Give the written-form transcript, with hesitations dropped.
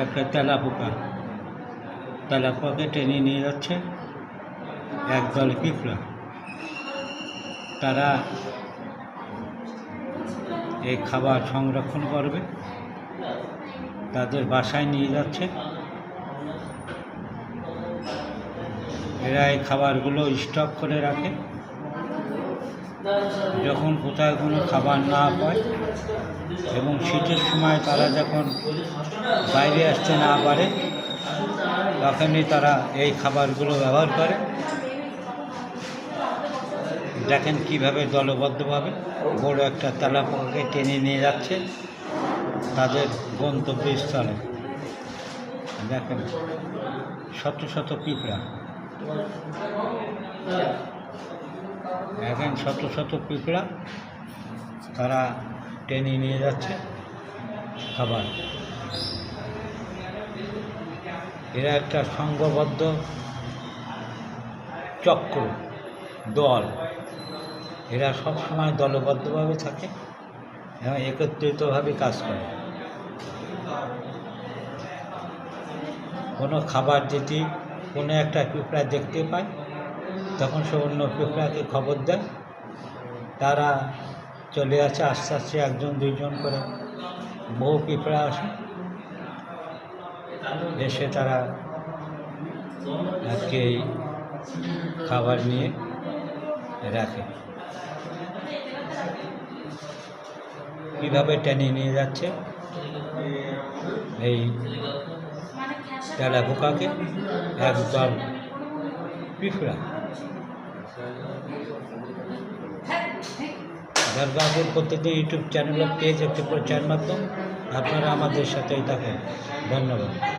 একটা তেলাপোকাকে টেনে নিয়ে যাচ্ছে একদল পিঁপড়া। তারা এই খাবার সংরক্ষণ করবে, তাদের বাসায় নিয়ে যাচ্ছে। এরা এই খাবারগুলো স্টক করে রাখে। যখন কোথায় কোনো খাবার না পায় এবং শীতের সময় তারা যখন বাইরে আসতে না পারে, তখনই তারা এই খাবারগুলো ব্যবহার করে। দেখেন কীভাবে দলবদ্ধভাবে বড় একটা তেলাপোকাকে টেনে নিয়ে যাচ্ছে তাদের গন্তব্যস্থলে। দেখেন শত শত পিঁপড়া, দেখেন শত শত পিঁপড়া তারা টেনে নিয়ে যাচ্ছে খাবার। এরা একটা সংঘবদ্ধ চক্র, দল। এরা সবসময় দলবদ্ধভাবে থাকে এবং একত্রিতভাবে কাজ করে। কোনো খাবার যদি কোনো একটা পিঁপড়া দেখতে পায়, তখন সে অন্য পিঁপড়াকে খবর দেয়। তারা চলে আসে আস্তে আস্তে, একজন দুইজন করে বহু পিঁপড়া আসে, এসে তারা আজকে এই খাবার নিয়ে রাখে। কীভাবে টেনে নিয়ে যাচ্ছে এই তেলাপোকাকে একদল পিঁপড়া। দরগাপুর প্রতিদিন ইউটিউব চ্যানেল পেজ একটি প্রচার মাধ্যম। আপনারা আমাদের সাথেই থাকেন। ধন্যবাদ।